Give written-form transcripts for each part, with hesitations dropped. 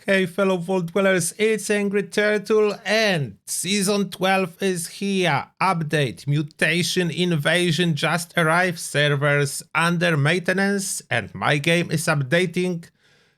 Hey fellow Vault Dwellers, it's Angry Turtle and Season 12 is here. Update, Mutation Invasion just arrived, servers under maintenance and my game is updating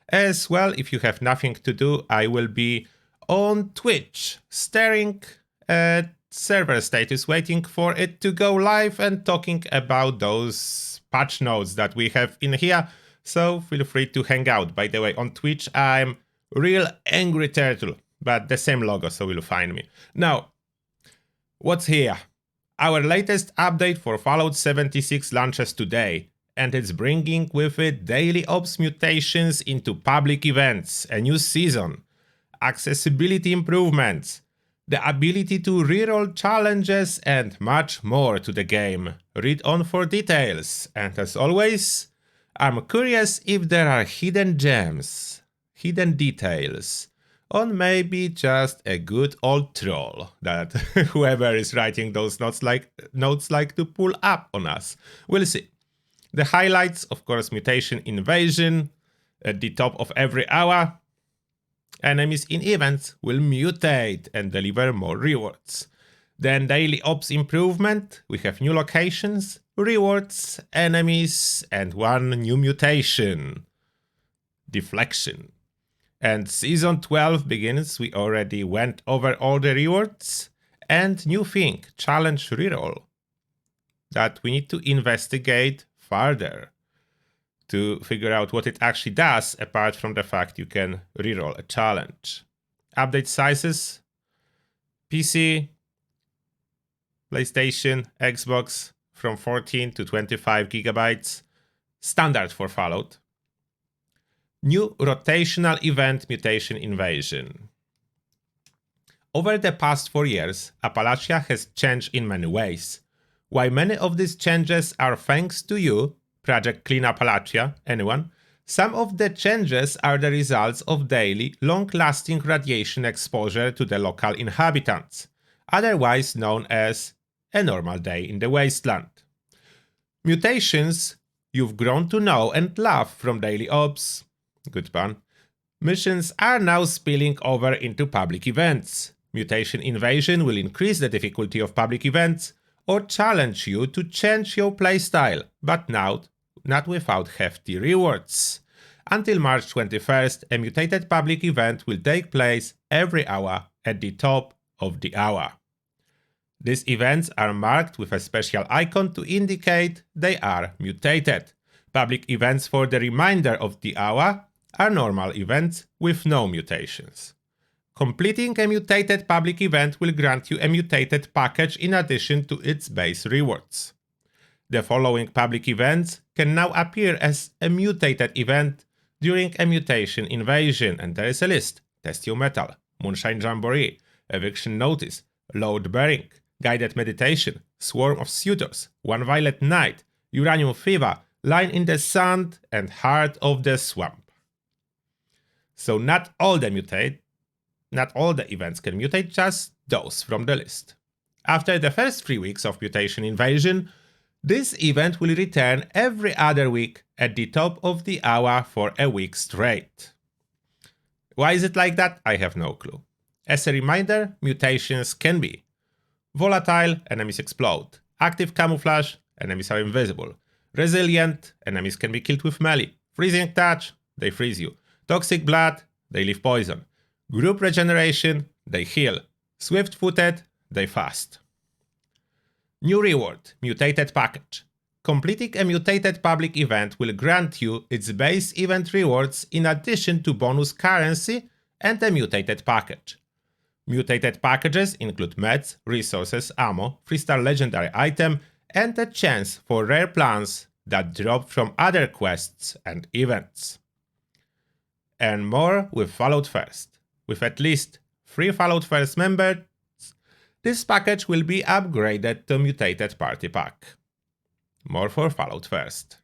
as well. If you have nothing to do, I will be on Twitch staring at server status, waiting for it to go live and talking about those patch notes that we have in here. So feel free to hang out. By the way, on Twitch I'm Real Angry Turtle, but the same logo, so you'll find me. Now, what's here? Our latest update for Fallout 76 launches today, and it's bringing with it daily ops mutations into public events, a new season, accessibility improvements, the ability to reroll challenges, and much more to the game. Read on for details, and as always, I'm curious if there are hidden gems, hidden details, or maybe just a good old troll that whoever is writing those notes like to pull up on us. We'll see. The highlights, of course, Mutation Invasion at the top of every hour. Enemies in events will mutate and deliver more rewards. Then daily ops improvement, we have new locations, rewards, enemies, and one new mutation. Deflection. And Season 12 begins, we already went over all the rewards, and new thing, challenge reroll, that we need to investigate further to figure out what it actually does, apart from the fact you can reroll a challenge. Update sizes, PC, PlayStation, Xbox, from 14 to 25 gigabytes, standard for Fallout. New rotational event Mutation Invasion. Over the past 4 years, Appalachia has changed in many ways. While many of these changes are thanks to you, Project Clean Appalachia, anyone, some of the changes are the results of daily, long-lasting radiation exposure to the local inhabitants, otherwise known as a normal day in the wasteland. Mutations you've grown to know and love from daily ops, good pun, missions are now spilling over into public events. Mutation Invasion will increase the difficulty of public events or challenge you to change your playstyle, but now not without hefty rewards. Until March 21st, a mutated public event will take place every hour at the top of the hour. These events are marked with a special icon to indicate they are mutated. Public events for the remainder of the hour are normal events with no mutations. Completing a mutated public event will grant you a mutated package in addition to its base rewards. The following public events can now appear as a mutated event during a Mutation Invasion, and there is a list: Test Your Metal, Moonshine Jamboree, Eviction Notice, Load Bearing, Guided Meditation, Swarm of Suitors, One Violet Night, Uranium Fever, Line in the Sand, and Heart of the Swamp. So not all the events can mutate, just those from the list. After the first 3 weeks of Mutation Invasion, this event will return every other week at the top of the hour for a week straight. Why is it like that? I have no clue. As a reminder, mutations can be volatile, enemies explode; active camouflage, enemies are invisible; resilient, enemies can be killed with melee; freezing touch, they freeze you; toxic blood, they leave poison; group regeneration, they heal; swift-footed, they fast. New reward, Mutated Package. Completing a mutated public event will grant you its base event rewards in addition to bonus currency and a mutated package. Mutated packages include meds, resources, ammo, 3-star legendary item, and a chance for rare plants that drop from other quests and events. Earn more with Fallout First. With at least 3 Fallout First members, this package will be upgraded to Mutated Party Pack. More for Fallout First.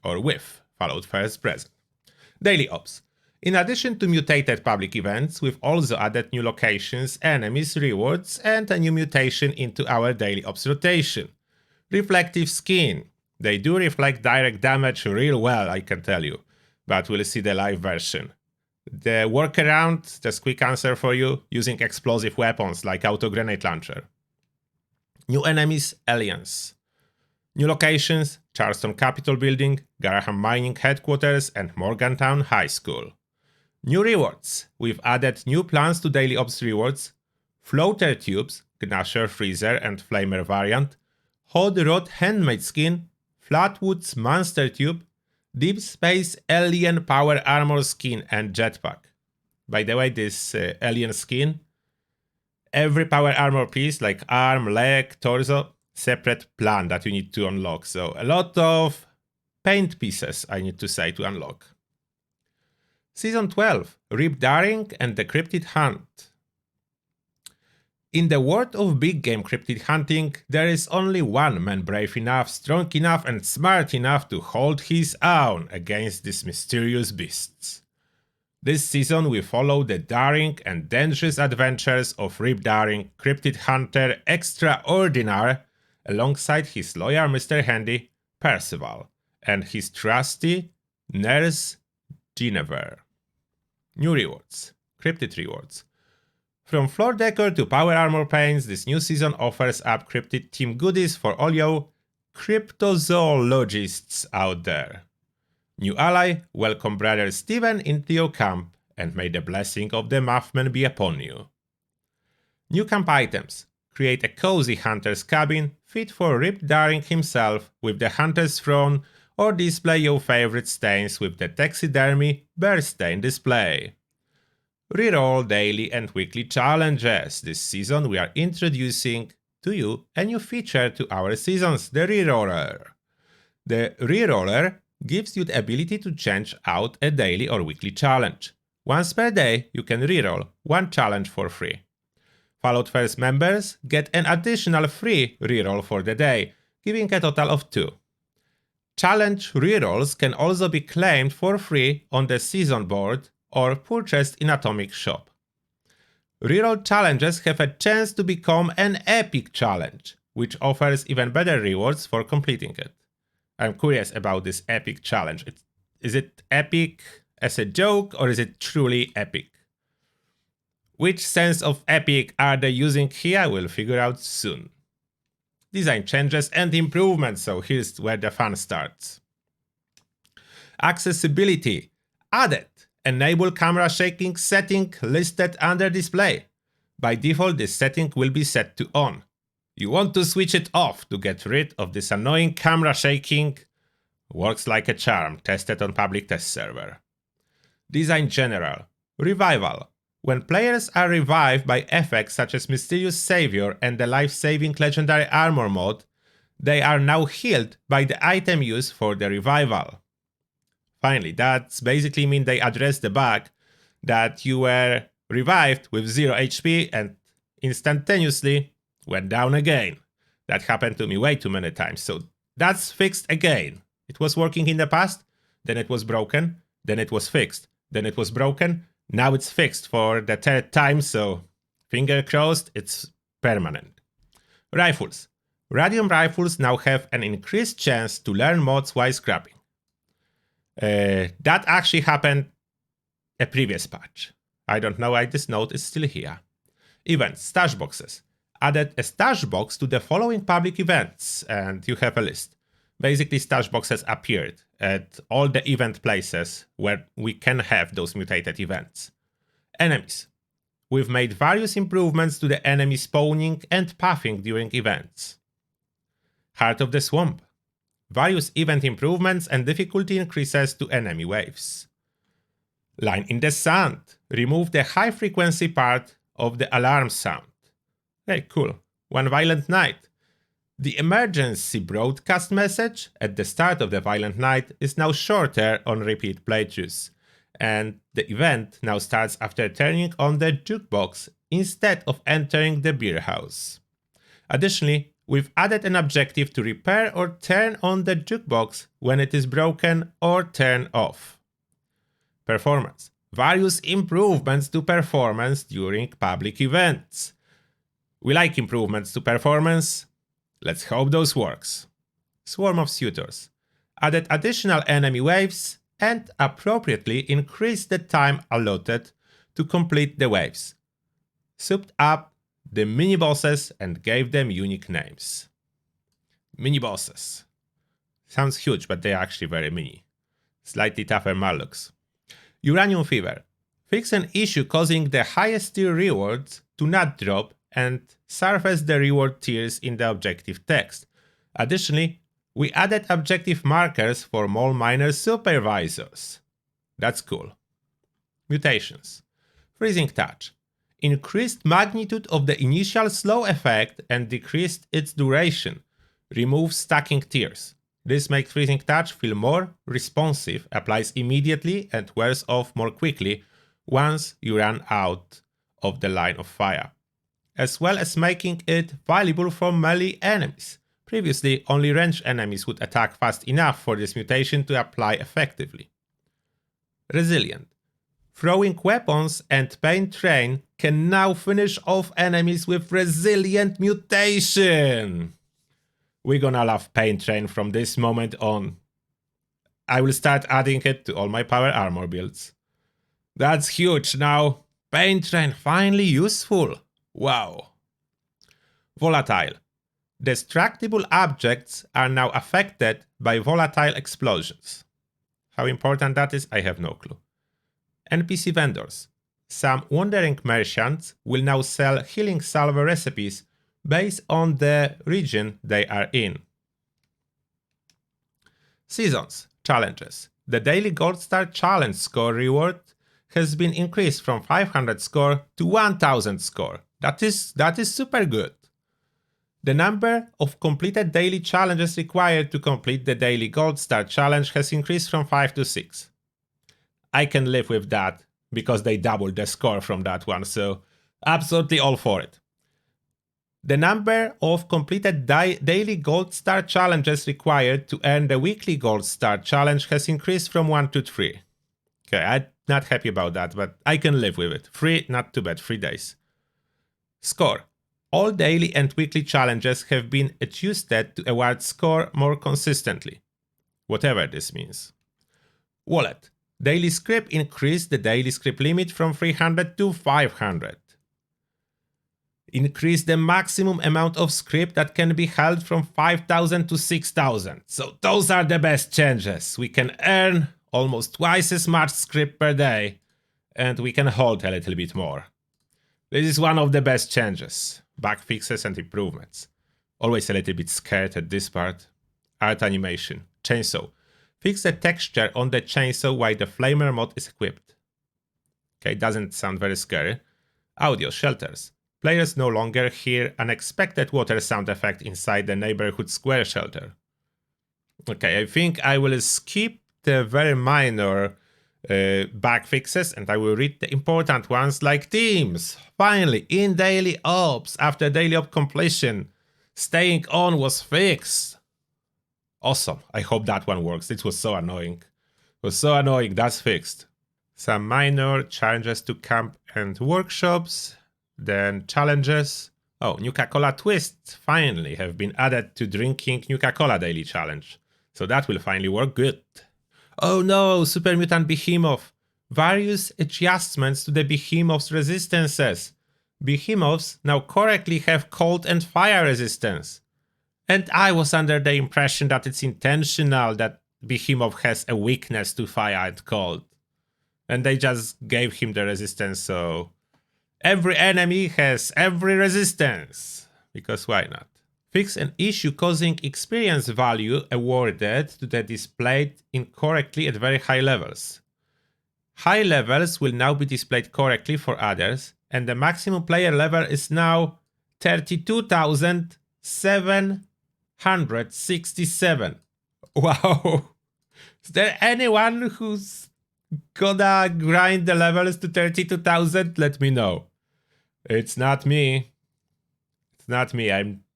Or with Fallout First present. Daily Ops. In addition to mutated public events, we've also added new locations, enemies, rewards, and a new mutation into our daily ops rotation. Reflective Skin. They do reflect direct damage real well, I can tell you, but we'll see the live version. The workaround, just quick answer for you, using explosive weapons like auto grenade launcher. New enemies, aliens. New locations, Charleston Capitol Building, Garaham Mining Headquarters, and Morgantown High School. New rewards. We've added new plans to Daily Ops rewards, Floater Tubes, Gnasher Freezer and Flamer variant, Hot Rod Handmade Skin, Flatwoods Monster Tube, Deep Space Alien Power Armor Skin and Jetpack. By the way, this alien skin, every power armor piece like arm, leg, torso, separate plan that you need to unlock. So a lot of paint pieces, I need to say, to unlock. Season 12, Rip Daring and the Cryptid Hunt. In the world of big game cryptid hunting, there is only one man brave enough, strong enough and smart enough to hold his own against these mysterious beasts. This season we follow the daring and dangerous adventures of Rip Daring, Cryptid Hunter Extraordinaire, alongside his lawyer Mr. Handy, Percival, and his trusty nurse Guinevere. New rewards. Cryptid rewards. From floor decor to power armor paints, this new season offers up cryptid team goodies for all you cryptozoologists out there. New ally, welcome brother Steven into your camp, and may the blessing of the Muffman be upon you. New camp items. Create a cozy hunter's cabin fit for Rip Daring himself with the hunter's throne, or display your favorite stains with the taxidermy bear stain display. Reroll daily and weekly challenges. This season we are introducing to you a new feature to our seasons, the Reroller. The Reroller gives you the ability to change out a daily or weekly challenge. Once per day, you can reroll one challenge for free. Followed First members get an additional free reroll for the day, giving a total of 2. Challenge rerolls can also be claimed for free on the season board or purchased in Atomic Shop. Reroll challenges have a chance to become an epic challenge, which offers even better rewards for completing it. I'm curious about this epic challenge. Is it epic as a joke or is it truly epic? Which sense of epic are they using here? We'll figure out soon. Design changes and improvements, so here's where the fun starts. Accessibility added. Enable camera shaking setting listed under display. By default, this setting will be set to on. You want to switch it off to get rid of this annoying camera shaking. Works like a charm, tested on public test server. Design general. Revival. When players are revived by effects such as Mysterious Savior and the life-saving Legendary Armor mod, they are now healed by the item used for the revival. Finally, that's basically mean they address the bug that you were revived with 0 HP and instantaneously went down again. That happened to me way too many times, so that's fixed again. It was working in the past, then it was broken, then it was fixed, then it was broken, now it's fixed for the 3rd time, so finger crossed, it's permanent. Rifles. Radium rifles now have an increased chance to learn mods while scrapping. That actually happened a previous patch. I don't know why this note is still here. Events, stash boxes. Added a stash box to the following public events, and you have a list. Basically, stash boxes appeared at all the event places where we can have those mutated events. Enemies. We've made various improvements to the enemy spawning and pathing during events. Heart of the Swamp. Various event improvements and difficulty increases to enemy waves. Line in the Sand. Remove the high frequency part of the alarm sound. Okay, cool. One Violent Night. The emergency broadcast message at the start of the Violent Night is now shorter on repeat playthroughs, and the event now starts after turning on the jukebox instead of entering the beer house. Additionally, we've added an objective to repair or turn on the jukebox when it is broken or turn off. Performance. Various improvements to performance during public events. We like improvements to performance. Let's hope those works. Swarm of Suitors. Added additional enemy waves and appropriately increased the time allotted to complete the waves. Souped up the mini-bosses and gave them unique names. Mini-bosses. Sounds huge, but they're actually very mini. Slightly tougher Marlocks. Uranium Fever. Fix an issue causing the highest tier rewards to not drop and surface the reward tiers in the objective text. Additionally, we added objective markers for mole miner supervisors. That's cool. Mutations. Freezing Touch. Increased magnitude of the initial slow effect and decreased its duration. Remove stacking tiers. This makes Freezing Touch feel more responsive, applies immediately and wears off more quickly once you run out of the line of fire, as well as making it valuable for melee enemies. Previously, only ranged enemies would attack fast enough for this mutation to apply effectively. Resilient. Throwing weapons and Pain Train can now finish off enemies with Resilient Mutation. We're gonna love Pain Train from this moment on. I will start adding it to all my power armor builds. That's huge now. Pain Train finally useful. Wow. Volatile. Destructible objects are now affected by volatile explosions. How important that is, I have no clue. NPC vendors. Some wandering merchants will now sell healing salve recipes based on the region they are in. Seasons. Challenges. The daily Gold Star Challenge score reward has been increased from 500 score to 1000 score. That is super good. The number of completed daily challenges required to complete the daily Gold Star Challenge has increased from 5 to 6. I can live with that because they doubled the score from that one, so absolutely all for it. The number of completed daily Gold Star challenges required to earn the weekly Gold Star challenge has increased from 1 to 3. Okay, I'm not happy about that, but I can live with it. 3, not too bad, 3 days. Score. All daily and weekly challenges have been adjusted to award score more consistently, whatever this means. Wallet. Daily scrip increased the daily scrip limit from 300 to 500. Increase the maximum amount of scrip that can be held from 5,000 to 6,000. So those are the best changes. We can earn almost twice as much scrip per day, and we can hold a little bit more. This is one of the best changes. Bug fixes and improvements. Always a little bit scared at this part. Art animation. Chainsaw. Fix the texture on the chainsaw while the flamer mod is equipped. Okay, doesn't sound very scary. Audio. Shelters. Players no longer hear unexpected water sound effect inside the neighborhood square shelter. Okay, I think I will skip the very minor bug fixes and I will read the important ones like teams. Finally, in daily ops, after daily op completion, staying on was fixed. Awesome, I hope that one works. It was so annoying. That's fixed. Some minor challenges to camp and workshops. Then challenges. Oh, Nuka-Cola twists finally have been added to drinking Nuka-Cola daily challenge. So that will finally work good. Oh no, Super Mutant Behemoth. Various adjustments to the Behemoth's resistances. Behemoths now correctly have cold and fire resistance. And I was under the impression that it's intentional that Behemoth has a weakness to fire and cold. And they just gave him the resistance, so every enemy has every resistance, because why not? Fix an issue causing experience value awarded to the displayed incorrectly at very high levels. High levels will now be displayed correctly for others, and the maximum player level is now 32,767. Wow! Is there anyone who's gonna grind the levels to 32,000? Let me know. It's not me.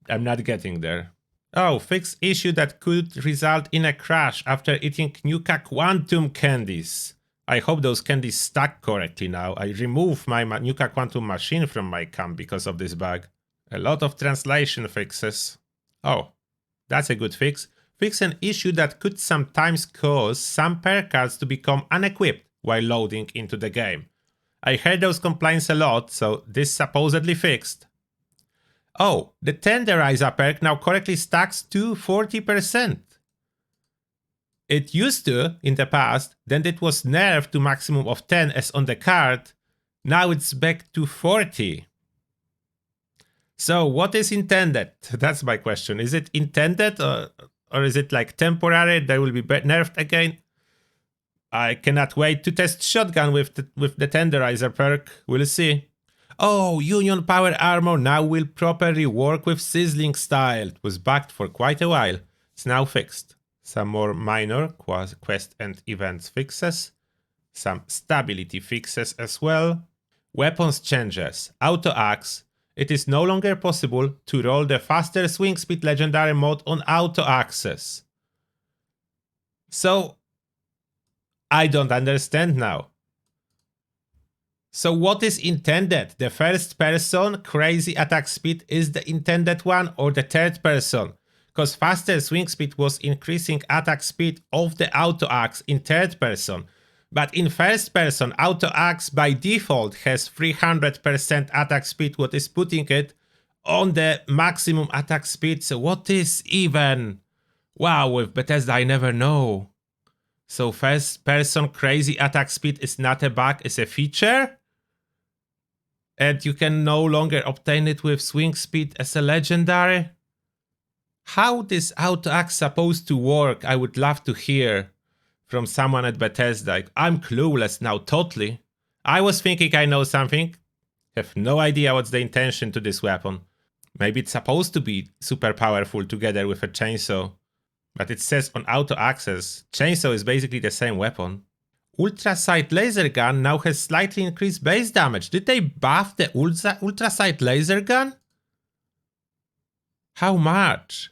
I'm not getting there. Oh, fix issue that could result in a crash after eating Nuka Quantum candies. I hope those candies stack correctly now. I removed my Nuka Quantum machine from my camp because of this bug. A lot of translation fixes. Oh, that's a good fix. fix an issue that could sometimes cause some perk cards to become unequipped while loading into the game. I heard those complaints a lot, so this supposedly fixed. Oh, the Tenderizer perk now correctly stacks to 40%. It used to, in the past, then it was nerfed to maximum of 10 as on the card. Now it's back to 40. So what is intended? That's my question. Is it intended or is it like temporary? They will be nerfed again? I cannot wait to test shotgun with the Tenderizer perk. We'll see. Oh, Union Power Armor now will properly work with Sizzling Style. It was bugged for quite a while. It's now fixed. Some more minor quest and events fixes. Some stability fixes as well. Weapons changes. Auto Axe. It is no longer possible to roll the faster swing speed legendary mode on auto axes. So, I don't understand now. So what is intended? The first person crazy attack speed is the intended one, or the third person? Because faster swing speed was increasing attack speed of the auto axe in third person. But in first person, auto axe by default has 300% attack speed, what is putting it on the maximum attack speed. So what is even? Wow, with Bethesda I never know. So first person crazy attack speed is not a bug, it's a feature? And you can no longer obtain it with swing speed as a legendary? How this auto axe supposed to work? I would love to hear from someone at Bethesda. I'm clueless now, totally. I was thinking I know something. Have no idea what's the intention to this weapon. Maybe it's supposed to be super powerful together with a chainsaw. But it says on auto access, chainsaw is basically the same weapon. Ultra Sight Laser Gun now has slightly increased base damage. Did they buff the Ultra Sight Laser Gun? How much?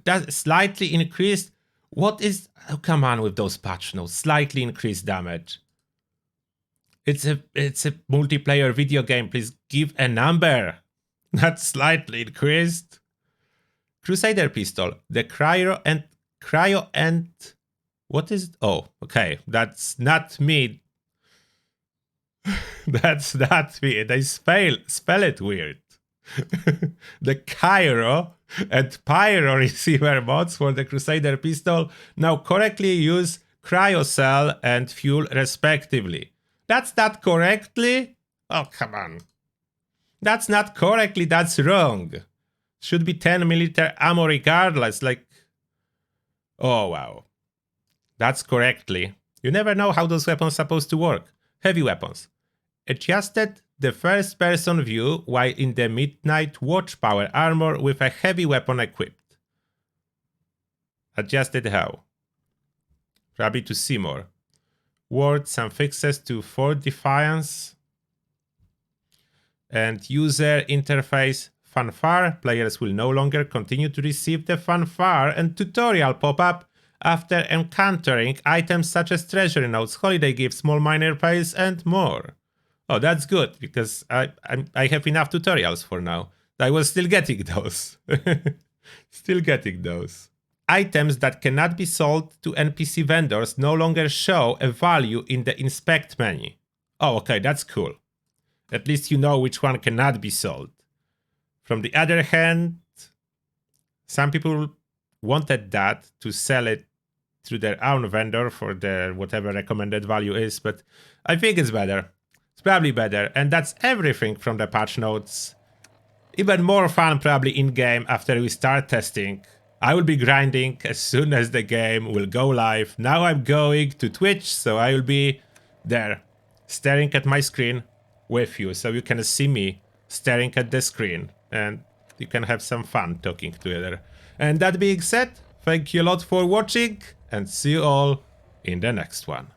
That slightly increased. What is... Oh, come on with those patch notes. Slightly increased damage. It's a multiplayer video game. Please give a number. Not slightly increased. Crusader Pistol. The cryo and... What is it? Oh, okay. That's not me. That's not me. They spell it weird. The Cairo and Pyro receiver mods for the Crusader Pistol now correctly use Cryocell and Fuel respectively. That's not correctly? Oh, come on. That's not correctly, that's wrong. Should be 10mm ammo regardless, like... Oh, wow. That's correctly. You never know how those weapons are supposed to work. Heavy weapons. Adjusted the first person view while in the Midnight Watch Power Armor with a heavy weapon equipped. Adjusted how? Probably to see more. Word some fixes to Fort Defiance. And user interface fanfare. Players will no longer continue to receive the fanfare and tutorial pop-up after encountering items such as treasury notes, holiday gifts, small minor pays, and more. Oh, that's good, because I have enough tutorials for now. I was still getting those. Still getting those. Items that cannot be sold to NPC vendors no longer show a value in the inspect menu. Oh, okay, that's cool. At least you know which one cannot be sold. From the other hand, some people wanted that to sell it through their own vendor for their whatever recommended value is, but I think it's better. It's probably better, and that's everything from the patch notes. Even more fun probably in-game after we start testing. I will be grinding as soon as the game will go live. Now I'm going to Twitch, so I will be there, staring at my screen with you, so you can see me staring at the screen, and you can have some fun talking together. And that being said, thank you a lot for watching, and see you all in the next one.